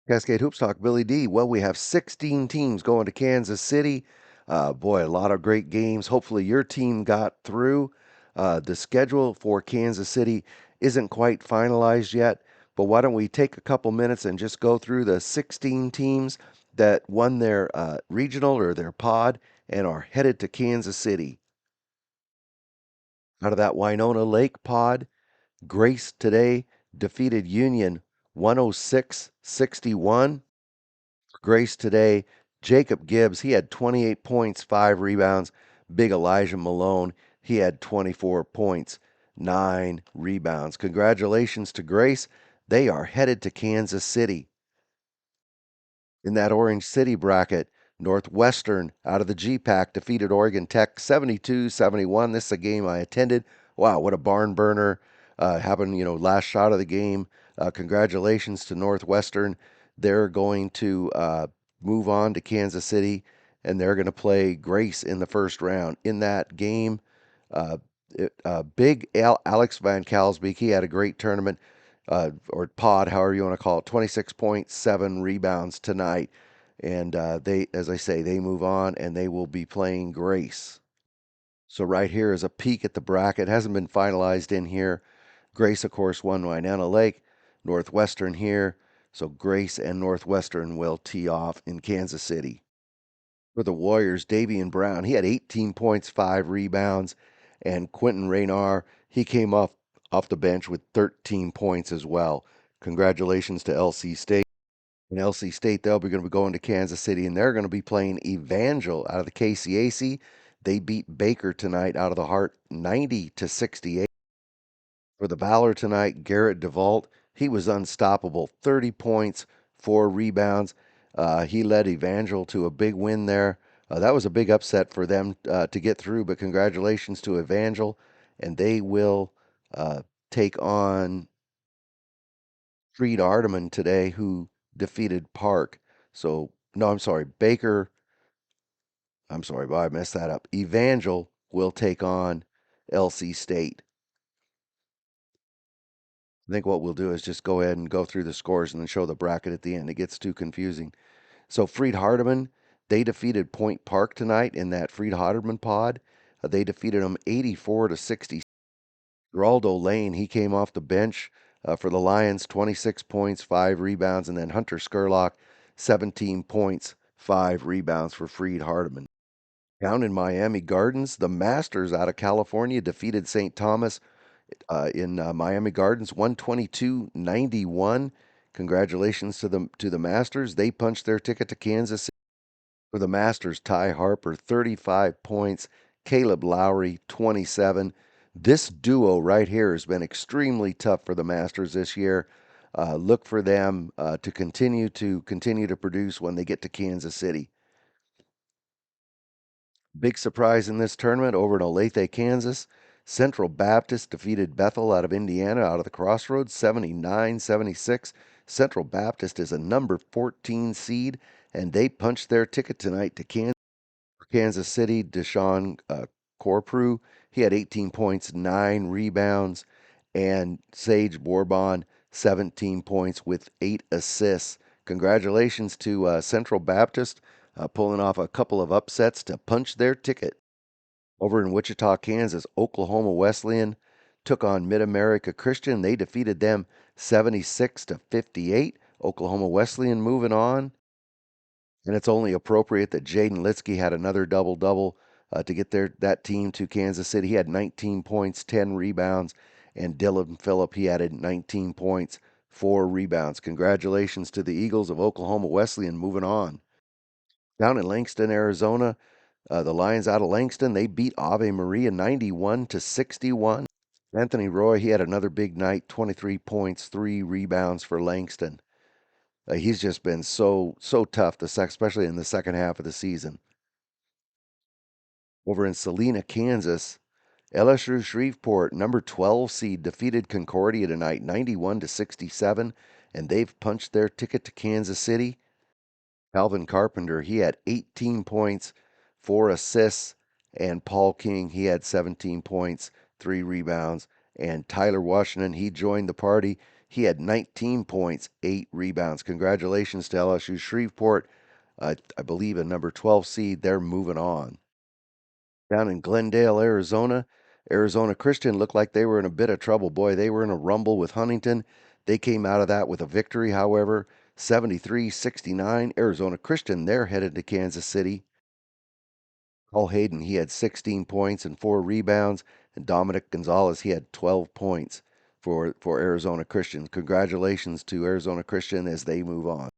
Cascade Hoops Talk, Billy D. Well, we have 16 teams going to Kansas City. Boy, a lot of great games. Hopefully, your team got through. The schedule for Kansas City isn't quite finalized yet, but why don't we take a couple minutes and just go through the 16 teams that won their regional or their pod and are headed to Kansas City. Out of that Winona Lake pod, Grace today defeated Union 106-61. Grace today, Jacob Gibbs, he had 28 points, 5 rebounds. Big Elijah Malone, he had 24 points, 9 rebounds. Congratulations to Grace. They are headed to Kansas City. In that Orange City bracket, Northwestern out of the GPAC defeated Oregon Tech 72-71. This is a game I attended. Wow, what a barn burner. Happened, last shot of the game. Congratulations to Northwestern. They're going to move on to Kansas City, and they're going to play Grace in the first round. In that game, uh, big Alex Van Kalsbeek, he had a great tournament or pod, however you want to call it, 26.7 rebounds tonight. And they, as I say, they move on and they will be playing Grace. So right here is a peek at the bracket. It hasn't been finalized in here. Grace, of course, won Winona Lake. Northwestern here. So Grace and Northwestern will tee off in Kansas City. For the Warriors, Davian Brown, he had 18 points, 5 rebounds. And Quentin Raynar, he came off the bench with 13 points as well. Congratulations to LC State. In LC State, they'll be going to be going to Kansas City, and they're going to be playing Evangel out of the KCAC. They beat Baker tonight out of the Heart 90-68. For the Valor tonight, Garrett DeVault, he was unstoppable. 30 points, 4 rebounds. He led Evangel to a big win there. That was a big upset for them to get through, but congratulations to Evangel, and they will take on Freed Ardeman today, who defeated Park. So, no, I'm sorry, Baker. I'm sorry, I messed that up. Evangel will take on LC State. I think what we'll do is just go ahead and go through the scores and then show the bracket at the end. It gets too confusing. So Freed Hardeman, they defeated Point Park tonight in that Freed Hardeman pod. They defeated them 84-60. Geraldo Lane, he came off the bench for the Lions, 26 points, 5 rebounds, and then Hunter Skurlock, 17 points, 5 rebounds for Freed Hardeman. Down in Miami Gardens, the Masters out of California defeated St. Thomas in Miami Gardens, 122-91. Congratulations to the Masters. They punched their ticket to Kansas City. For the Masters, Ty Harper, 35 points. Caleb Lowry, 27. This duo right here has been extremely tough for the Masters this year. Look for them to continue to produce when they get to Kansas City. Big surprise in this tournament over in Olathe, Kansas. Central Baptist defeated Bethel out of Indiana out of the Crossroads 79-76. Central Baptist is a number 14 seed, and they punched their ticket tonight to Kansas City. Deshaun Corprew, he had 18 points, 9 rebounds, and Sage Bourbon, 17 points with 8 assists. Congratulations to Central Baptist pulling off a couple of upsets to punch their ticket. Over in Wichita, Kansas, Oklahoma Wesleyan took on Mid-America Christian. They defeated them 76-58. Oklahoma Wesleyan moving on. And it's only appropriate that Jaden Litsky had another double-double to get that team to Kansas City. He had 19 points, 10 rebounds, and Dylan Phillip, he added 19 points, 4 rebounds. Congratulations to the Eagles of Oklahoma Wesleyan moving on. Down in Langston, Arizona, the Lions out of Langston, they beat Ave Maria 91-61. Anthony Roy, he had another big night, 23 points, 3 rebounds for Langston. He's just been so tough, especially in the second half of the season. Over in Salina, Kansas, LSU Shreveport, number 12 seed, defeated Concordia tonight, 91-67, and they've punched their ticket to Kansas City. Calvin Carpenter, he had 18 points, 4 assists, and Paul King, he had 17 points, 3 rebounds, and Tyler Washington, he joined the party. He had 19 points, 8 rebounds. Congratulations to LSU Shreveport. I believe a number 12 seed. They're moving on. Down in Glendale, Arizona, Arizona Christian looked like they were in a bit of trouble. Boy, they were in a rumble with Huntington. They came out of that with a victory, however, 73-69. Arizona Christian, they're headed to Kansas City. Paul Hayden, he had 16 points and 4 rebounds, and Dominic Gonzalez, he had 12 points for Arizona Christian. Congratulations to Arizona Christian as they move on.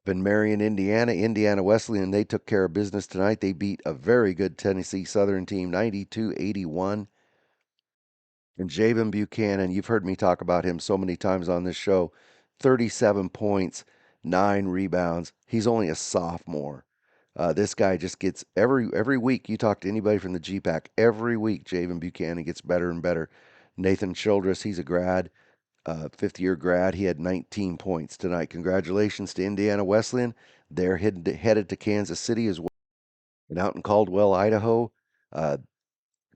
In Marion, Indiana, Indiana Wesleyan, they took care of business tonight. They beat a very good Tennessee Southern team 92-81. And Javen Buchanan, you've heard me talk about him so many times on this show. 37 points, 9 rebounds. He's only a sophomore. This guy just gets every week. You talk to anybody from the GPAC, every week Javen Buchanan gets better and better. Nathan Childress, he's a grad, fifth-year grad. He had 19 points tonight. Congratulations to Indiana Wesleyan. They're headed to Kansas City as well. And out in Caldwell, Idaho, uh,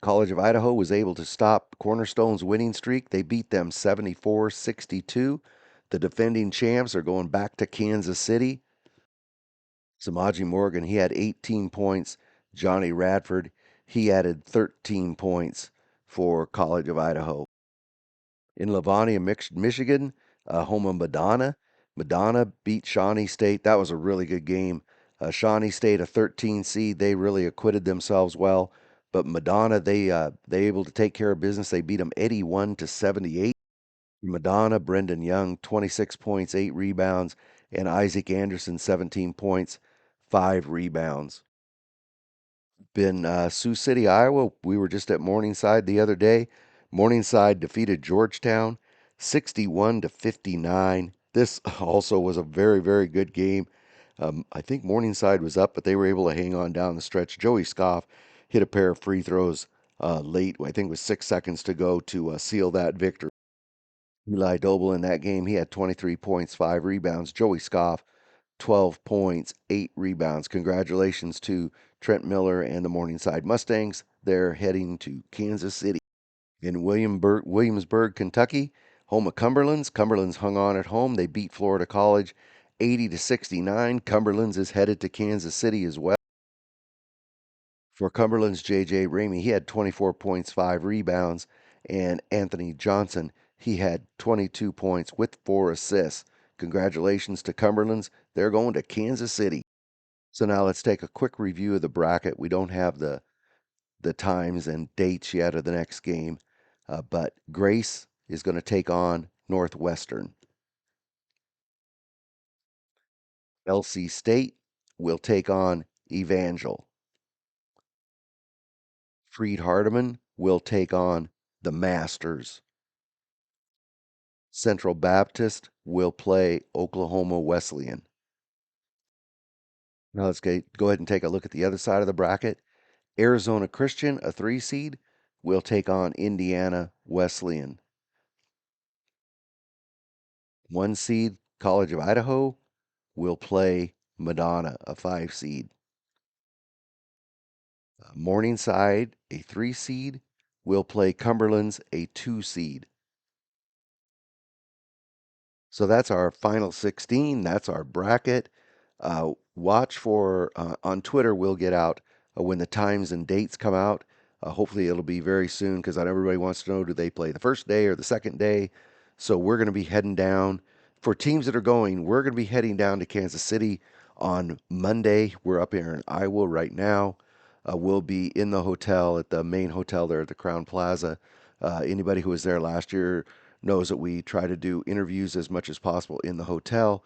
College of Idaho was able to stop Cornerstone's winning streak. They beat them 74-62. The defending champs are going back to Kansas City. Samaji Morgan, he had 18 points. Johnny Radford, he added 13 points for College of Idaho. In Livonia, Michigan, home of Madonna. Madonna beat Shawnee State. That was a really good game. Shawnee State, a 13 seed, they really acquitted themselves well. But Madonna, they able to take care of business. They beat them 81-78. Madonna, Brendan Young, 26 points, 8 rebounds, and Isaac Anderson, 17 points, 5 rebounds. Been Sioux City, Iowa. We were just at Morningside the other day. Morningside defeated Georgetown 61-59. This also was a very, very good game. I think Morningside was up, but they were able to hang on down the stretch. Joey Scoff hit a pair of free throws late. I think it was 6 seconds to go to seal that victory. Eli Doble in that game, he had 23 points, 5 rebounds. Joey Scoff, 12 points, 8 rebounds. Congratulations to Trent Miller and the Morningside Mustangs. They're heading to Kansas City. In Williamsburg, Kentucky, home of Cumberland's. Cumberland's hung on at home. They beat Florida College 80-69. Cumberland's is headed to Kansas City as well. For Cumberland's J.J. Ramey, he had 24 points, 5 rebounds. And Anthony Johnson, he had 22 points with 4 assists. Congratulations to Cumberland's. They're going to Kansas City. So now let's take a quick review of the bracket. We don't have the times and dates yet of the next game, but Grace is going to take on Northwestern. LC State will take on Evangel. Freed Hardeman will take on the Masters. Central Baptist will play Oklahoma Wesleyan. Now let's go ahead and take a look at the other side of the bracket. Arizona Christian, a 3 seed, will take on Indiana Wesleyan. 1 seed, College of Idaho, will play Madonna, a 5 seed. Morningside, a 3 seed, will play Cumberland's, a 2 seed. So that's our final 16. That's our bracket. Watch for on Twitter. We'll get out when the times and dates come out. Hopefully, it'll be very soon because not everybody wants to know, do they play the first day or the second day. So we're going to be heading down. For teams that are going, we're going to be heading down to Kansas City on Monday. We're up here in Iowa right now. We'll be in the hotel at the main hotel there at the Crown Plaza. Anybody who was there last year knows that we try to do interviews as much as possible in the hotel.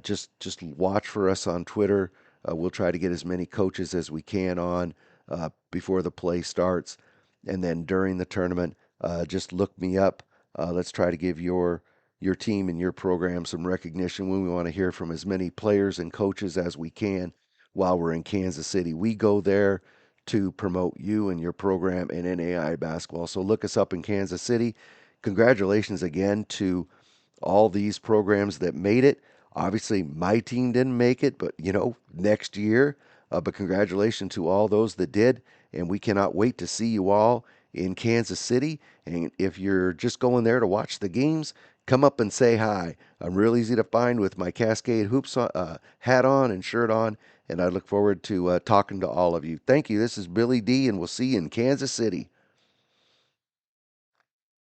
Just watch for us on Twitter. We'll try to get as many coaches as we can on before the play starts, and then during the tournament, just look me up. Let's try to give your team and your program some recognition. We want to hear from as many players and coaches as we can while we're in Kansas City. We go there to promote you and your program in NAI basketball. So look us up in Kansas City. Congratulations again to all these programs that made it. Obviously, my team didn't make it, but next year. But congratulations to all those that did, and we cannot wait to see you all in Kansas City. And if you're just going there to watch the games, Come up and say hi. I'm real easy to find with my Cascade Hoops hat on and shirt on, and I look forward to talking to all of you. Thank you. This is Billy D, and we'll see you in Kansas City.